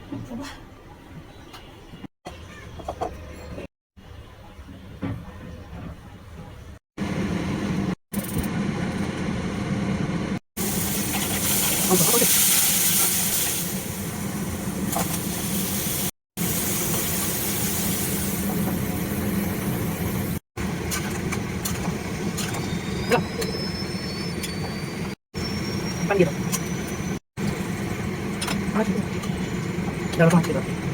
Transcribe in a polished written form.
Aba. Ang baka ulit. Wala. Pan dito. Ah, dito. Dalawa pa dito.